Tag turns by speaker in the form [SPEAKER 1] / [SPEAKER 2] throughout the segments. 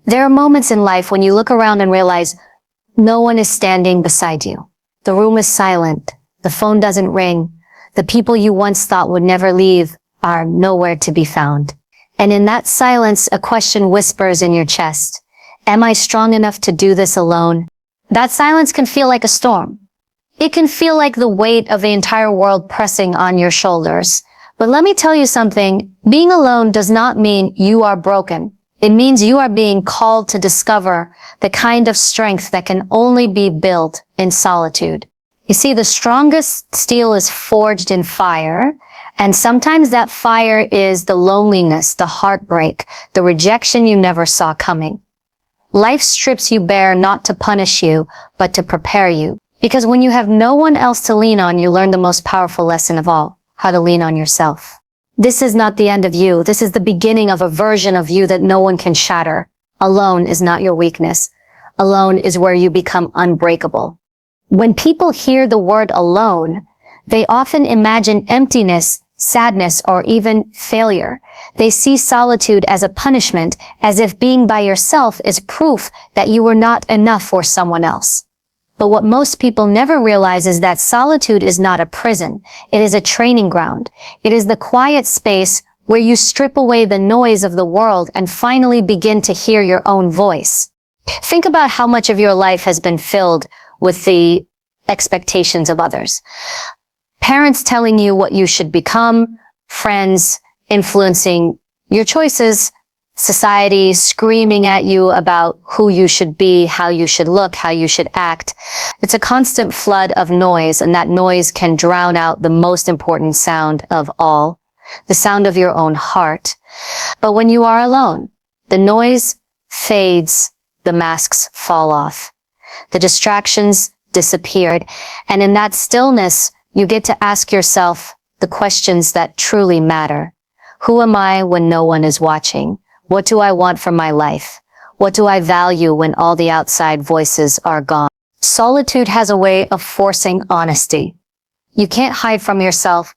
[SPEAKER 1] There are moments in life when you look around and realize no one is standing beside you. The room is silent. The phone doesn't ring. The people you once thought would never leave are nowhere to be found. And in that silence, a question whispers in your chest. Am I strong enough to do this alone? That silence can feel like a storm. It can feel like the weight of the entire world pressing on your shoulders. But let me tell you something. Being alone does not mean you are broken. It means you are being called to discover the kind of strength that can only be built in solitude. You see, the strongest steel is forged in fire, and sometimes that fire is the loneliness, the heartbreak, the rejection you never saw coming. Life strips you bare not to punish you, but to prepare you. Because when you have no one else to lean on, you learn the most powerful lesson of all, how to lean on yourself. This is not the end of you. This is the beginning of a version of you that no one can shatter. Alone is not your weakness. Alone is where you become unbreakable. When people hear the word alone, they often imagine emptiness, sadness, or even failure. They see solitude as a punishment, as if being by yourself is proof that you were not enough for someone else. But what most people never realize is that solitude is not a prison. It is a training ground. It is the quiet space where you strip away the noise of the world and finally begin to hear your own voice. Think about how much of your life has been filled with the expectations of others. Parents telling you what you should become, friends influencing your choices, society screaming at you about who you should be, how you should look, how you should act. It's a constant flood of noise, and that noise can drown out the most important sound of all, the sound of your own heart. But when you are alone, the noise fades, the masks fall off, the distractions disappeared, and in that stillness, you get to ask yourself the questions that truly matter. Who am I when no one is watching? What do I want from my life? What do I value when all the outside voices are gone? Solitude has a way of forcing honesty. You can't hide from yourself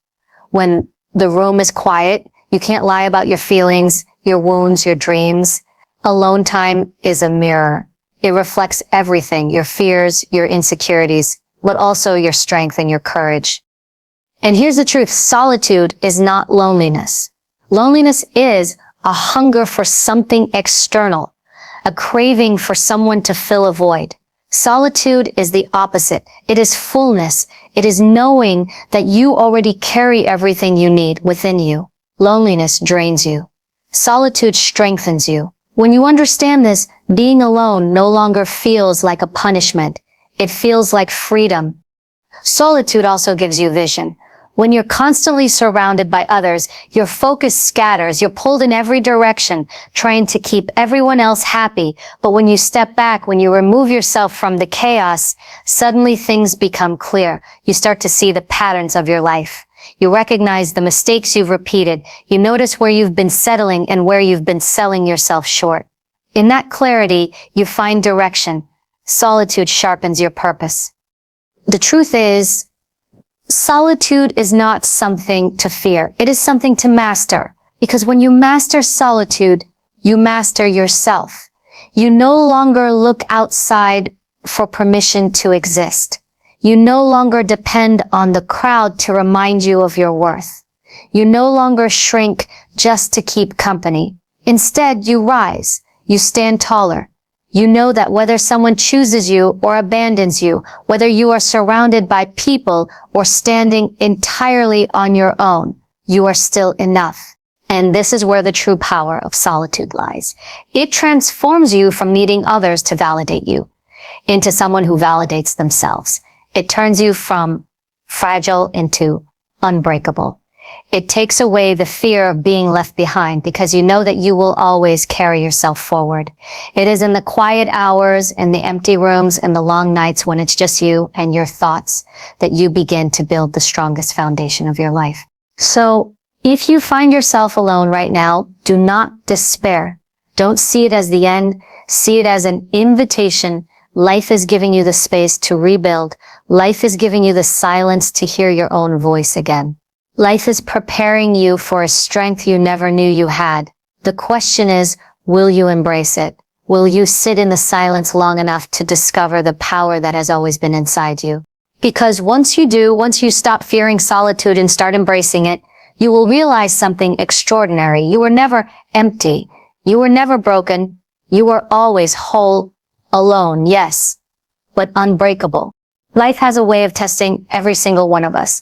[SPEAKER 1] when the room is quiet. You can't lie about your feelings, your wounds, your dreams. Alone time is a mirror. It reflects everything, your fears, your insecurities, but also your strength and your courage. And here's the truth. Solitude is not loneliness. Loneliness is a hunger for something external, a craving for someone to fill a void. Solitude is the opposite. It is fullness. It is knowing that you already carry everything you need within you. Loneliness drains you. Solitude strengthens you. When you understand this, being alone no longer feels like a punishment. It feels like freedom. Solitude also gives you vision. When you're constantly surrounded by others, your focus scatters. You're pulled in every direction, trying to keep everyone else happy. But when you step back, when you remove yourself from the chaos, suddenly things become clear. You start to see the patterns of your life. You recognize the mistakes you've repeated. You notice where you've been settling and where you've been selling yourself short. In that clarity, you find direction. Solitude sharpens your purpose. The truth is, solitude is not something to fear. It is something to master. Because when you master solitude, you master yourself. You no longer look outside for permission to exist. You no longer depend on the crowd to remind you of your worth. You no longer shrink just to keep company. Instead, you rise. You stand taller. You know that whether someone chooses you or abandons you, whether you are surrounded by people or standing entirely on your own, you are still enough. And this is where the true power of solitude lies. It transforms you from needing others to validate you into someone who validates themselves. It turns you from fragile into unbreakable. It takes away the fear of being left behind because you know that you will always carry yourself forward. It is in the quiet hours, in the empty rooms, in the long nights when it's just you and your thoughts that you begin to build the strongest foundation of your life. So if you find yourself alone right now, do not despair. Don't see it as the end. See it as an invitation. Life is giving you the space to rebuild. Life is giving you the silence to hear your own voice again. Life is preparing you for a strength you never knew you had. The question is, will you embrace it? Will you sit in the silence long enough to discover the power that has always been inside you? Because once you do, once you stop fearing solitude and start embracing it, you will realize something extraordinary. You were never empty. You were never broken. You were always whole, alone, yes, but unbreakable. Life has a way of testing every single one of us.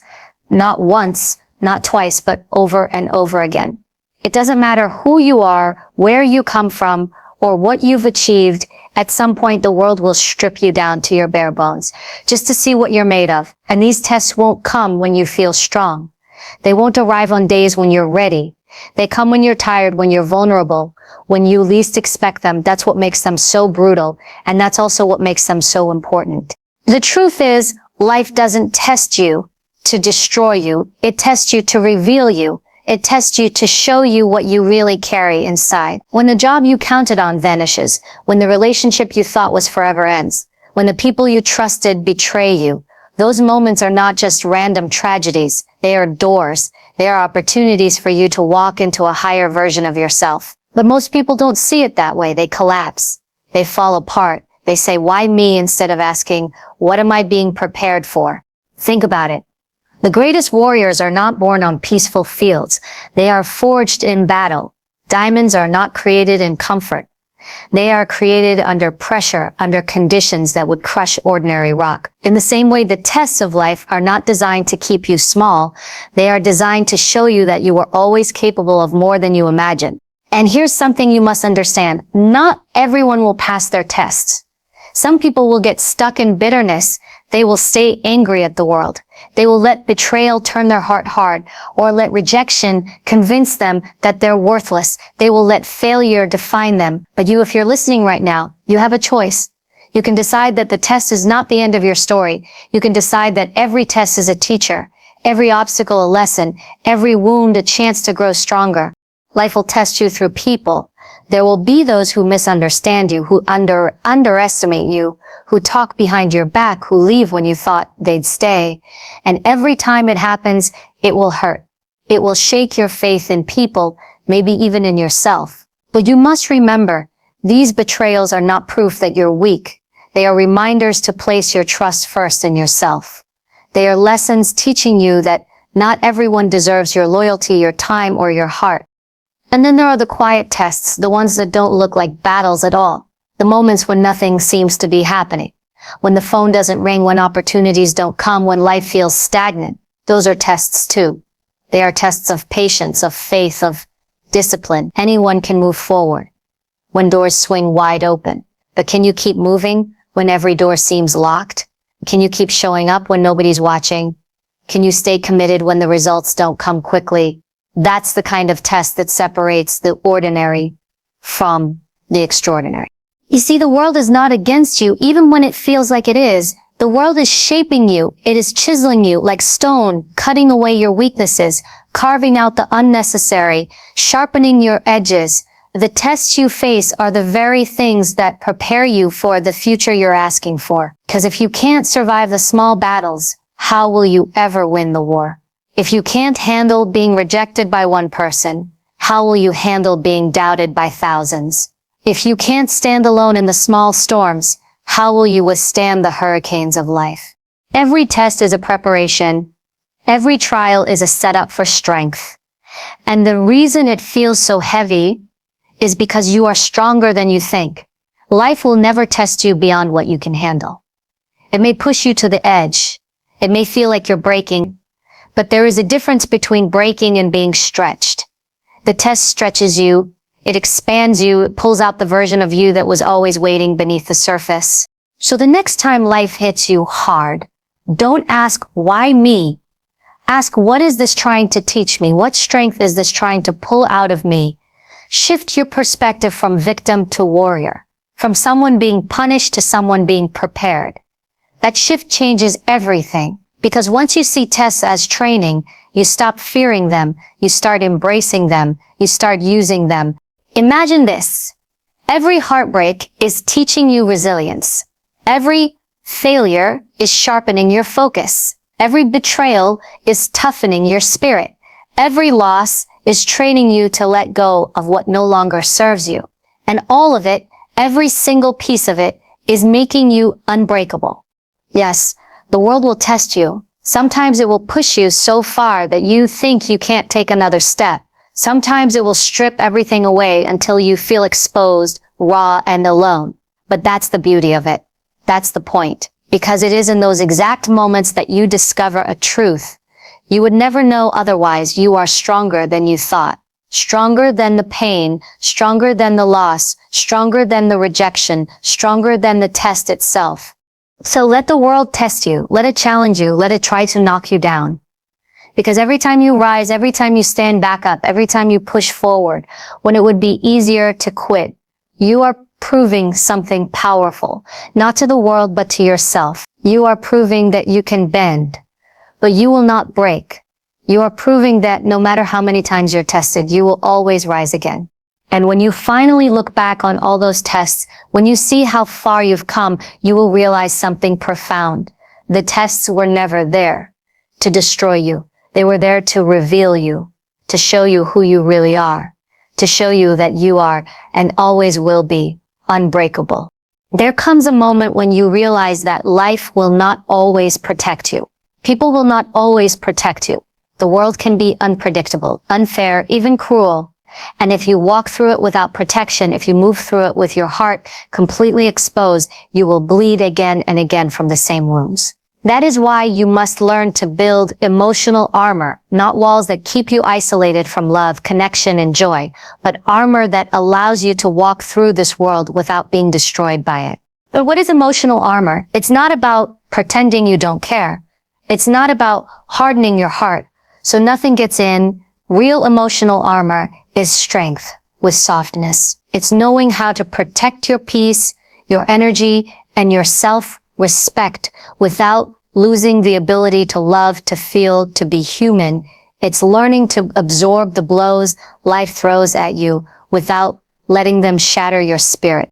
[SPEAKER 1] Not once, not twice, but over and over again. It doesn't matter who you are, where you come from, or what you've achieved. At some point, the world will strip you down to your bare bones, just to see what you're made of. And these tests won't come when you feel strong. They won't arrive on days when you're ready. They come when you're tired, when you're vulnerable, when you least expect them. That's what makes them so brutal. And that's also what makes them so important. The truth is, life doesn't test you to destroy you. It tests you to reveal you. It tests you to show you what you really carry inside. When the job you counted on vanishes, when the relationship you thought was forever ends, when the people you trusted betray you, those moments are not just random tragedies. They are doors. They are opportunities for you to walk into a higher version of yourself. But most people don't see it that way. They collapse. They fall apart. They say, why me, instead of asking, what am I being prepared for? Think about it. The greatest warriors are not born on peaceful fields. They are forged in battle. Diamonds are not created in comfort. They are created under pressure, under conditions that would crush ordinary rock. In the same way, the tests of life are not designed to keep you small. They are designed to show you that you are always capable of more than you imagine. And here's something you must understand. Not everyone will pass their tests. Some people will get stuck in bitterness. They will stay angry at the world. They will let betrayal turn their heart hard, or let rejection convince them that they're worthless. They will let failure define them. But you, if you're listening right now, you have a choice. You can decide that the test is not the end of your story. You can decide that every test is a teacher, every obstacle a lesson, every wound a chance to grow stronger. Life will test you through people. There will be those who misunderstand you, who underestimate you, who talk behind your back, who leave when you thought they'd stay. And every time it happens, it will hurt. It will shake your faith in people, maybe even in yourself. But you must remember, these betrayals are not proof that you're weak. They are reminders to place your trust first in yourself. They are lessons teaching you that not everyone deserves your loyalty, your time, or your heart. And then there are the quiet tests, the ones that don't look like battles at all. The moments when nothing seems to be happening. When the phone doesn't ring, when opportunities don't come, when life feels stagnant. Those are tests too. They are tests of patience, of faith, of discipline. Anyone can move forward when doors swing wide open. But can you keep moving when every door seems locked? Can you keep showing up when nobody's watching? Can you stay committed when the results don't come quickly? That's the kind of test that separates the ordinary from the extraordinary. You see, the world is not against you, even when it feels like it is. The world is shaping you. It is chiseling you like stone, cutting away your weaknesses, carving out the unnecessary, sharpening your edges. The tests you face are the very things that prepare you for the future you're asking for. Because if you can't survive the small battles, how will you ever win the war? If you can't handle being rejected by one person, how will you handle being doubted by thousands? If you can't stand alone in the small storms, how will you withstand the hurricanes of life? Every test is a preparation. Every trial is a setup for strength. And the reason it feels so heavy is because you are stronger than you think. Life will never test you beyond what you can handle. It may push you to the edge. It may feel like you're breaking. But there is a difference between breaking and being stretched. The test stretches you. It expands you. It pulls out the version of you that was always waiting beneath the surface. So the next time life hits you hard, don't ask, why me? Ask, what is this trying to teach me? What strength is this trying to pull out of me? Shift your perspective from victim to warrior, from someone being punished to someone being prepared. That shift changes everything, because once you see tests as training, you stop fearing them, you start embracing them, you start using them. Imagine this. Every heartbreak is teaching you resilience. Every failure is sharpening your focus. Every betrayal is toughening your spirit. Every loss is training you to let go of what no longer serves you. And all of it Every single piece of it is making you unbreakable. Yes, the world will test you. Sometimes it will push you so far that you think you can't take another step. Sometimes it will strip everything away until you feel exposed, raw, and alone. But that's the beauty of it. That's the point. Because it is in those exact moments that you discover a truth. You would never know otherwise. You are stronger than you thought. Stronger than the pain, stronger than the loss, stronger than the rejection, stronger than the test itself. So let the world test you, let it challenge you, let it try to knock you down. Because every time you rise, every time you stand back up, every time you push forward, when it would be easier to quit, you are proving something powerful, not to the world, but to yourself. You are proving that you can bend, but you will not break. You are proving that no matter how many times you're tested, you will always rise again. And when you finally look back on all those tests, when you see how far you've come, you will realize something profound. The tests were never there to destroy you. They were there to reveal you, to show you who you really are, to show you that you are and always will be unbreakable. There comes a moment when you realize that life will not always protect you. People will not always protect you. The world can be unpredictable, unfair, even cruel. And if you walk through it without protection, if you move through it with your heart completely exposed, you will bleed again and again from the same wounds. That is why you must learn to build emotional armor, not walls that keep you isolated from love, connection, and joy, but armor that allows you to walk through this world without being destroyed by it. But what is emotional armor? It's not about pretending you don't care. It's not about hardening your heart so nothing gets in. Real emotional armor is strength with softness. It's knowing how to protect your peace, your energy, and your self-respect without losing the ability to love, to feel, to be human. It's learning to absorb the blows life throws at you without letting them shatter your spirit.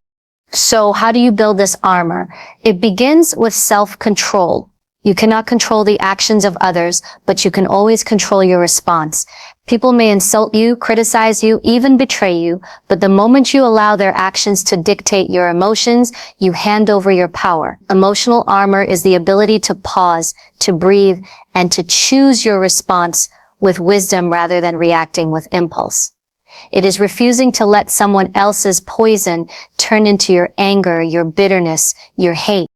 [SPEAKER 1] So how do you build this armor? It begins with self-control. You cannot control the actions of others, but you can always control your response. People may insult you, criticize you, even betray you, but the moment you allow their actions to dictate your emotions, you hand over your power. Emotional armor is the ability to pause, to breathe, and to choose your response with wisdom rather than reacting with impulse. It is refusing to let someone else's poison turn into your anger, your bitterness, your hate.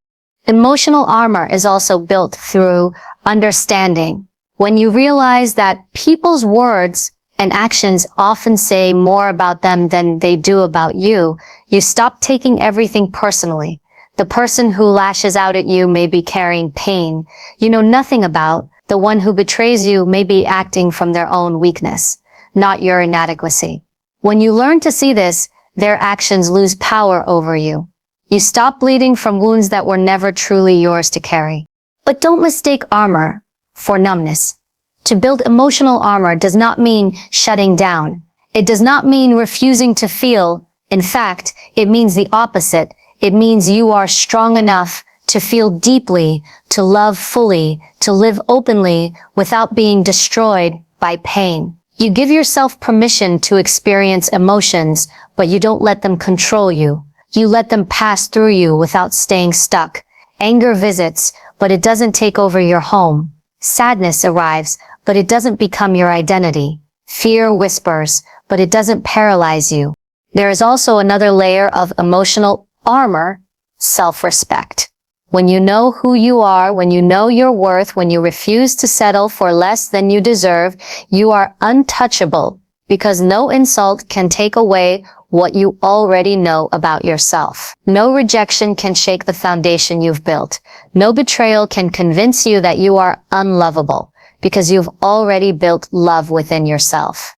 [SPEAKER 1] Emotional armor is also built through understanding. When you realize that people's words and actions often say more about them than they do about you, you stop taking everything personally. The person who lashes out at you may be carrying pain you know nothing about. The one who betrays you may be acting from their own weakness, not your inadequacy. When you learn to see this, their actions lose power over you. You stop bleeding from wounds that were never truly yours to carry. But don't mistake armor for numbness. To build emotional armor does not mean shutting down. It does not mean refusing to feel. In fact, it means the opposite. It means you are strong enough to feel deeply, to love fully, to live openly without being destroyed by pain. You give yourself permission to experience emotions, but you don't let them control you. You let them pass through you without staying stuck. Anger visits, but it doesn't take over your home. Sadness arrives, but it doesn't become your identity. Fear whispers, but it doesn't paralyze you. There is also another layer of emotional armor, self-respect. When you know who you are, when you know your worth, when you refuse to settle for less than you deserve, you are untouchable because no insult can take away what you already know about yourself. No rejection can shake the foundation you've built. No betrayal can convince you that you are unlovable because you've already built love within yourself.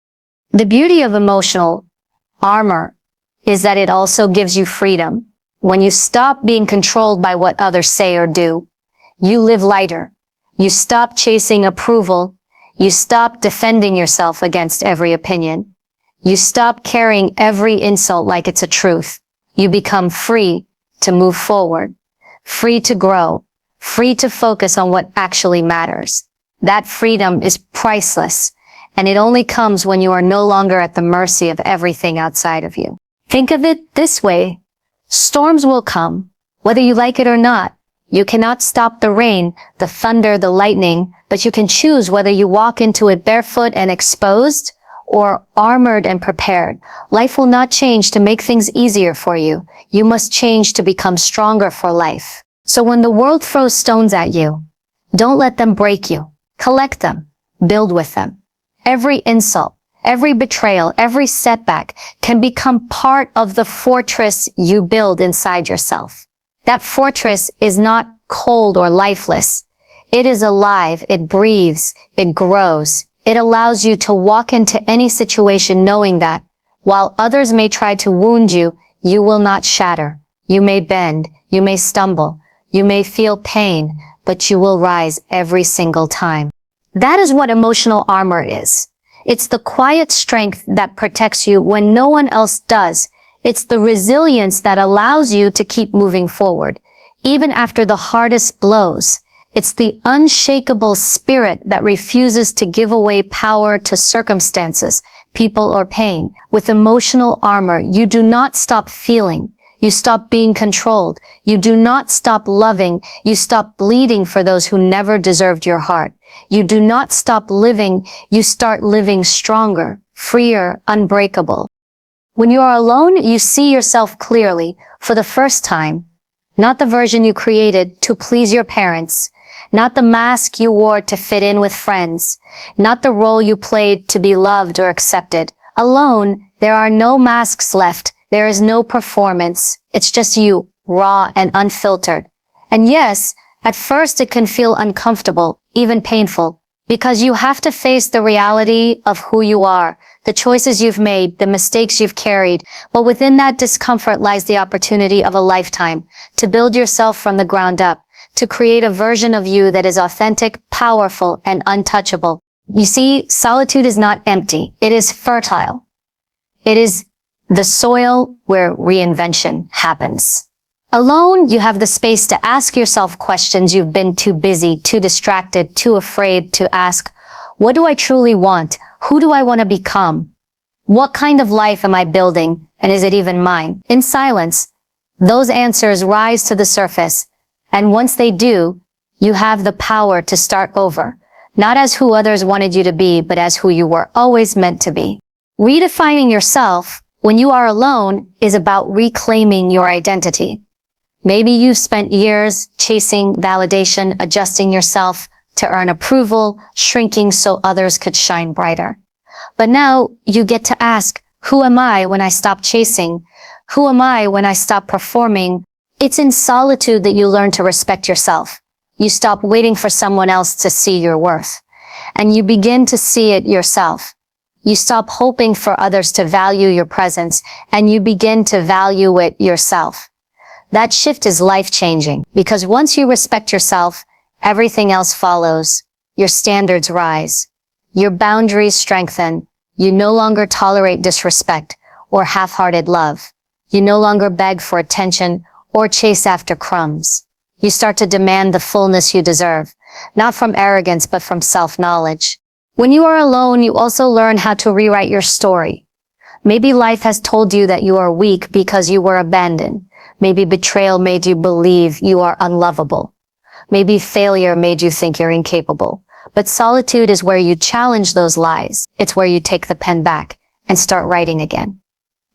[SPEAKER 1] The beauty of emotional armor is that it also gives you freedom. When you stop being controlled by what others say or do, you live lighter. You stop chasing approval. You stop defending yourself against every opinion. You stop carrying every insult like it's a truth. You become free to move forward, free to grow, free to focus on what actually matters. That freedom is priceless, and it only comes when you are no longer at the mercy of everything outside of you. Think of it this way. Storms will come, whether you like it or not. You cannot stop the rain, the thunder, the lightning, but you can choose whether you walk into it barefoot and exposed or armored and prepared. Life will not change to make things easier for you. You must change to become stronger for life. So when the world throws stones at you, don't let them break you. Collect them. Build with them. Every insult, every betrayal, every setback can become part of the fortress you build inside yourself. That fortress is not cold or lifeless. It is alive, it breathes, it grows. It allows you to walk into any situation knowing that, while others may try to wound you, you will not shatter. You may bend, you may stumble, you may feel pain, but you will rise every single time. That is what emotional armor is. It's the quiet strength that protects you when no one else does. It's the resilience that allows you to keep moving forward, even after the hardest blows. It's the unshakable spirit that refuses to give away power to circumstances, people, or pain. With emotional armor, you do not stop feeling. You stop being controlled. You do not stop loving. You stop bleeding for those who never deserved your heart. You do not stop living. You start living stronger, freer, unbreakable. When you are alone, you see yourself clearly for the first time. Not the version you created to please your parents. Not the mask you wore to fit in with friends. Not the role you played to be loved or accepted. Alone, there are no masks left. There is no performance. It's just you, raw and unfiltered. And yes, at first it can feel uncomfortable, even painful, because you have to face the reality of who you are, the choices you've made, the mistakes you've carried. But within that discomfort lies the opportunity of a lifetime to build yourself from the ground up, to create a version of you that is authentic, powerful, and untouchable. You see, solitude is not empty. It is fertile. It is the soil where reinvention happens. Alone, you have the space to ask yourself questions you've been too busy, too distracted, too afraid to ask. What do I truly want? Who do I want to become? What kind of life am I building? And is it even mine? In silence, those answers rise to the surface. And once they do, you have the power to start over. Not as who others wanted you to be, but as who you were always meant to be. Redefining yourself when you are alone is about reclaiming your identity. Maybe you've spent years chasing validation, adjusting yourself to earn approval, shrinking so others could shine brighter. But now you get to ask, who am I when I stop chasing? Who am I when I stop performing? It's in solitude that you learn to respect yourself. You stop waiting for someone else to see your worth, and you begin to see it yourself. You stop hoping for others to value your presence, and you begin to value it yourself. That shift is life-changing, because once you respect yourself, everything else follows. Your standards rise. Your boundaries strengthen. You no longer tolerate disrespect or half-hearted love. You no longer beg for attention or chase after crumbs. You start to demand the fullness you deserve, not from arrogance, but from self-knowledge. When you are alone, you also learn how to rewrite your story. Maybe life has told you that you are weak because you were abandoned. Maybe betrayal made you believe you are unlovable. Maybe failure made you think you're incapable. But solitude is where you challenge those lies. It's where you take the pen back and start writing again.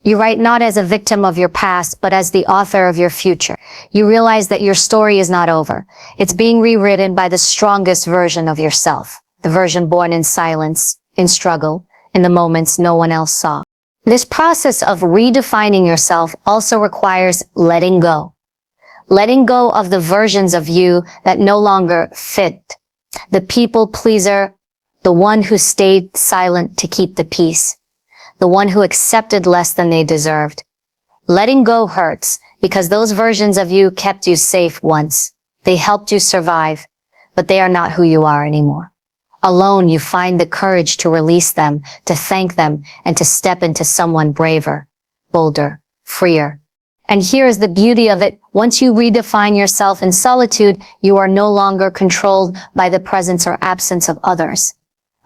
[SPEAKER 1] You write not as a victim of your past, but as the author of your future. You realize that your story is not over. It's being rewritten by the strongest version of yourself, the version born in silence, in struggle, in the moments no one else saw. This process of redefining yourself also requires letting go. Letting go of the versions of you that no longer fit. The people pleaser, the one who stayed silent to keep the peace. The one who accepted less than they deserved. Letting go hurts because those versions of you kept you safe once. They helped you survive, but they are not who you are anymore. Alone, you find the courage to release them, to thank them, and to step into someone braver, bolder, freer. And here is the beauty of it. Once you redefine yourself in solitude, you are no longer controlled by the presence or absence of others.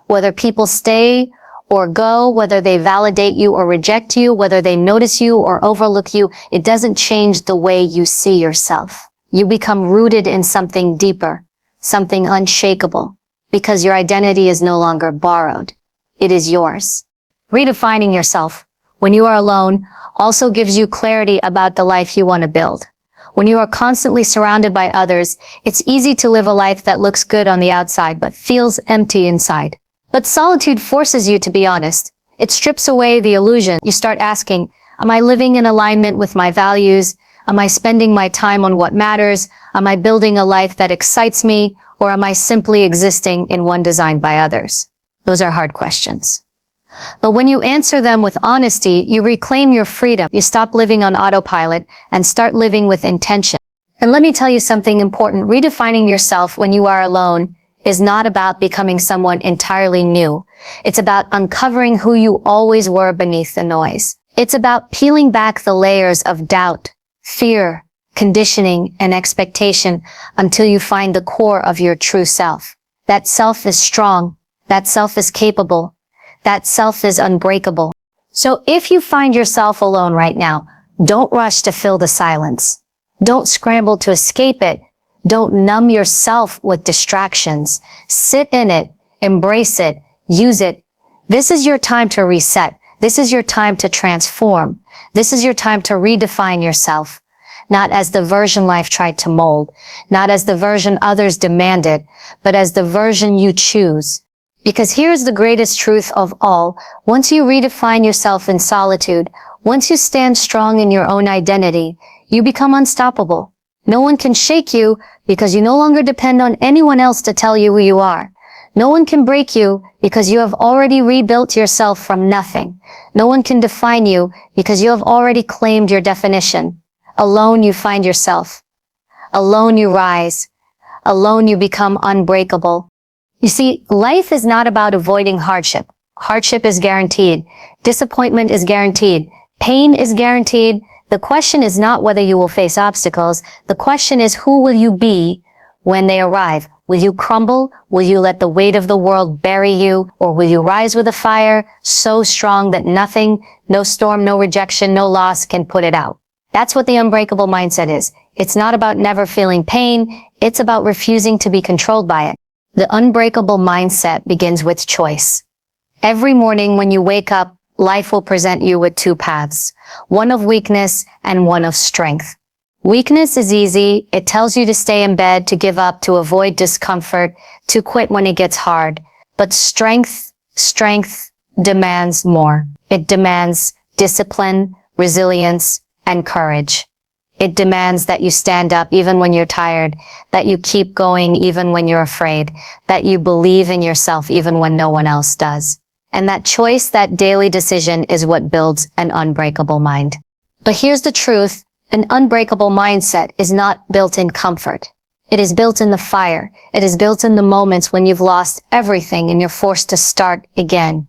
[SPEAKER 1] Whether people stay forego, whether they validate you or reject you, whether they notice you or overlook you, it doesn't change the way you see yourself. You become rooted in something deeper, something unshakable, because your identity is no longer borrowed. It is yours. Redefining yourself when you are alone also gives you clarity about the life you want to build. When you are constantly surrounded by others, it's easy to live a life that looks good on the outside but feels empty inside. But solitude forces you to be honest. It strips away the illusion. You start asking, am I living in alignment with my values? Am I spending my time on what matters? Am I building a life that excites me? Or am I simply existing in one designed by others? Those are hard questions. But when you answer them with honesty, you reclaim your freedom. You stop living on autopilot and start living with intention. And let me tell you something important. Redefining yourself when you are alone is not about becoming someone entirely new. It's about uncovering who you always were beneath the noise. It's about peeling back the layers of doubt, fear, conditioning, and expectation until you find the core of your true self. That self is strong. That self is capable. That self is unbreakable. So if you find yourself alone right now, don't rush to fill the silence. Don't scramble to escape it. Don't numb yourself with distractions. Sit in it, embrace it, use it. This is your time to reset. This is your time to transform. This is your time to redefine yourself. Not as the version life tried to mold, not as the version others demanded, but as the version you choose. Because here's the greatest truth of all. Once you redefine yourself in solitude, once you stand strong in your own identity, you become unstoppable. No one can shake you because you no longer depend on anyone else to tell you who you are. No one can break you because you have already rebuilt yourself from nothing. No one can define you because you have already claimed your definition. Alone you find yourself. Alone you rise. Alone you become unbreakable. You see, life is not about avoiding hardship. Hardship is guaranteed. Disappointment is guaranteed. Pain is guaranteed. The question is not whether you will face obstacles. The question is, who will you be when they arrive? Will you crumble? Will you let the weight of the world bury you? Or will you rise with a fire so strong that nothing, no storm, no rejection, no loss can put it out? That's what the unbreakable mindset is. It's not about never feeling pain. It's about refusing to be controlled by it. The unbreakable mindset begins with choice. Every morning when you wake up, life will present you with two paths, one of weakness and one of strength. Weakness is easy. It tells you to stay in bed, to give up, to avoid discomfort, to quit when it gets hard. But strength demands more. It demands discipline, resilience, and courage. It demands that you stand up even when you're tired, that you keep going even when you're afraid, that you believe in yourself even when no one else does. And that choice, that daily decision is what builds an unbreakable mind. But here's the truth. An unbreakable mindset is not built in comfort. It is built in the fire. It is built in the moments when you've lost everything and you're forced to start again.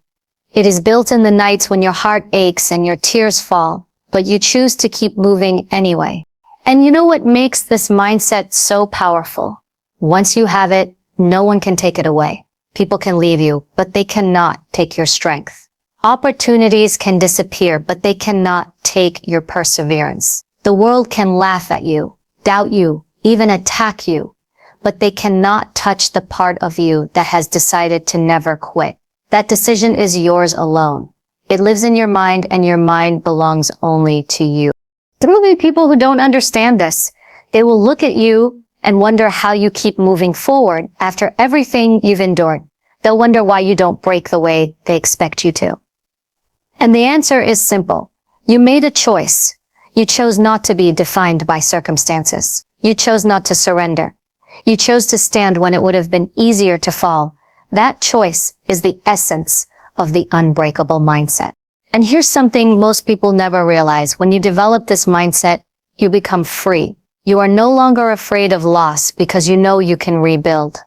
[SPEAKER 1] It is built in the nights when your heart aches and your tears fall, but you choose to keep moving anyway. And you know what makes this mindset so powerful? Once you have it, no one can take it away. People can leave you, but they cannot take your strength. Opportunities can disappear, but they cannot take your perseverance. The world can laugh at you, doubt you, even attack you, but they cannot touch the part of you that has decided to never quit. That decision is yours alone. It lives in your mind, and your mind belongs only to you. There will be people who don't understand this. They will look at you and wonder how you keep moving forward after everything you've endured. They'll wonder why you don't break the way they expect you to. And the answer is simple. You made a choice. You chose not to be defined by circumstances. You chose not to surrender. You chose to stand when it would have been easier to fall. That choice is the essence of the unbreakable mindset. And here's something most people never realize. When you develop this mindset, you become free. You are no longer afraid of loss because you know you can rebuild.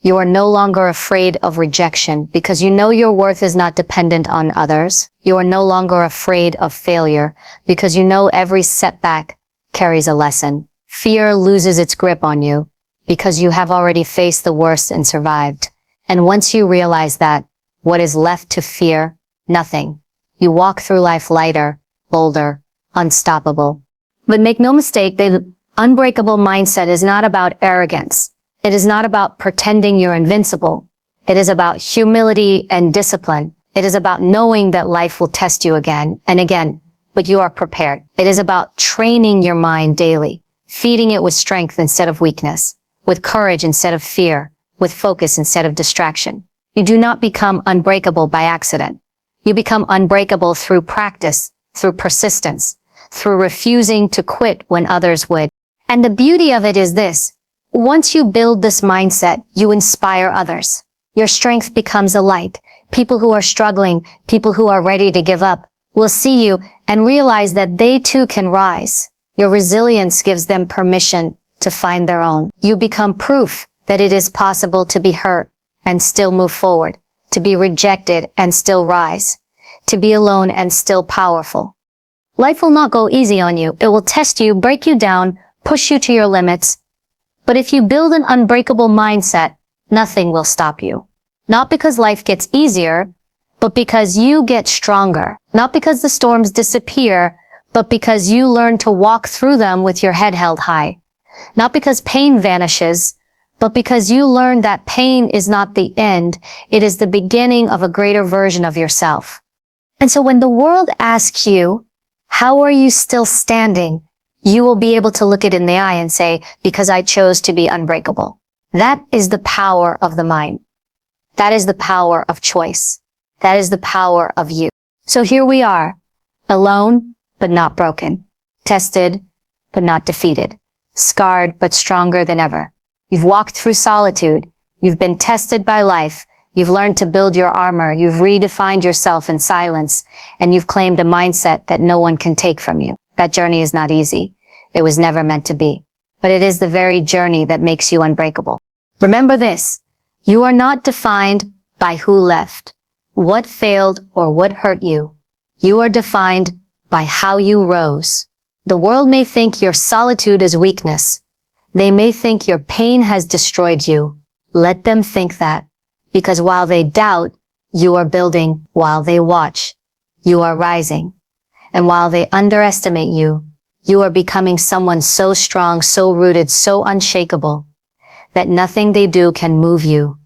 [SPEAKER 1] You are no longer afraid of rejection because you know your worth is not dependent on others. You are no longer afraid of failure because you know every setback carries a lesson. Fear loses its grip on you, because you have already faced the worst and survived. And once you realize that, What is left to fear? Nothing. You walk through life lighter, bolder, unstoppable. But make no mistake, the unbreakable mindset is not about arrogance. It is not about pretending you're invincible. It is about humility and discipline. It is about knowing that life will test you again and again, but you are prepared. It is about training your mind daily, feeding it with strength instead of weakness, with courage instead of fear, with focus instead of distraction. You do not become unbreakable by accident. You become unbreakable through practice, through persistence, through refusing to quit when others would. And the beauty of it is this: once you build this mindset, you inspire others. Your strength becomes a light. People who are struggling, people who are ready to give up, will see you and realize that they too can rise. Your resilience gives them permission to find their own. You become proof that it is possible to be hurt and still move forward, to be rejected and still rise, to be alone and still powerful. Life will not go easy on you. It will test you, break you down, push you to your limits. But if you build an unbreakable mindset, nothing will stop you. Not because life gets easier, but because you get stronger. Not because the storms disappear, but because you learn to walk through them with your head held high. Not because pain vanishes, but because you learn that pain is not the end, it is the beginning of a greater version of yourself. And so when the world asks you, how are you still standing? You will be able to look it in the eye and say, because I chose to be unbreakable. That is the power of the mind. That is the power of choice. That is the power of you. So here we are, alone, but not broken, tested, but not defeated, scarred, but stronger than ever. You've walked through solitude. You've been tested by life. You've learned to build your armor. You've redefined yourself in silence, and you've claimed a mindset that no one can take from you. That journey is not easy. It was never meant to be, but it is the very journey that makes you unbreakable. Remember this: you are not defined by who left, what failed, or what hurt you. You are defined by how you rose. The world may think your solitude is weakness. They may think your pain has destroyed you. Let them think that, because while they doubt, you are building. While they watch, you are rising. And while they underestimate you, you are becoming someone so strong, so rooted, so unshakable, that nothing they do can move you.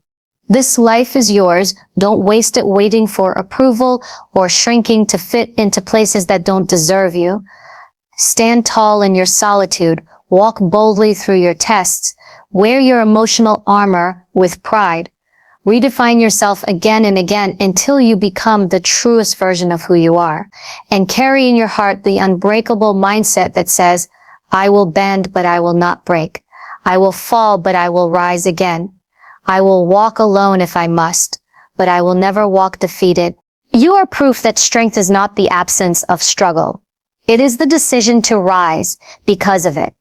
[SPEAKER 1] This life is yours. Don't waste it waiting for approval or shrinking to fit into places that don't deserve you. Stand tall in your solitude. Walk boldly through your tests. Wear your emotional armor with pride. Redefine yourself again and again until you become the truest version of who you are. And carry in your heart the unbreakable mindset that says, I will bend, but I will not break. I will fall, but I will rise again. I will walk alone if I must, but I will never walk defeated. You are proof that strength is not the absence of struggle. It is the decision to rise because of it.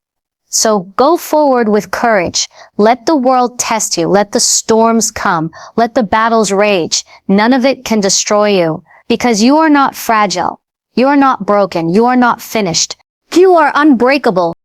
[SPEAKER 1] So go forward with courage. Let the world test you. Let the storms come. Let the battles rage. None of it can destroy you, because you are not fragile. You are not broken. You are not finished. You are unbreakable.